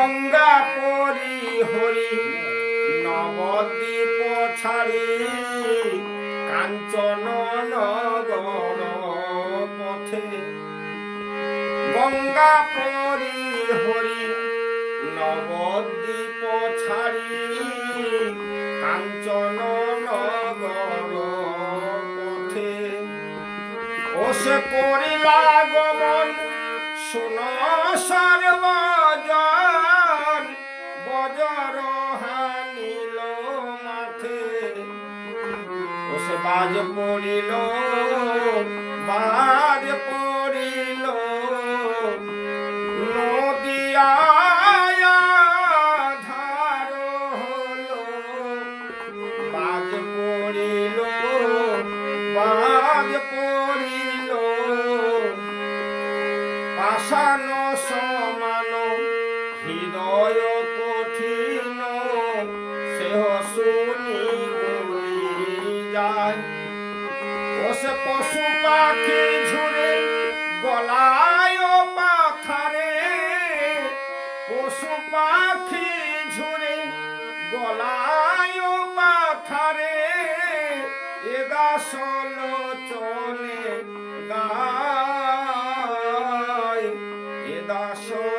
গঙ্গা পরি হরি নবদ্বীপ ছাড়ি কাঞ্চন নগর পথে গঙ্গা পরি হরি নবদ্বীপ ছাড়ি কাঞ্চন নগর পথে ওসে করিলা গমন শুন সর্বজন বজর হানিল মাথে ওসে বাজ পড়িল বাজ পড়িল নদিয়া ধার হলো বাজ পড়িল বাজ পড়িল পাষাণ সমান হৃদয় কঠিন সেহ শুনি গুলি যায় ওসে পশু পাখি ঝুরে গলায় পাথারে পশু পাখি ঝুরে গলায় পাথারে এদাসল চলে গায় এদাসল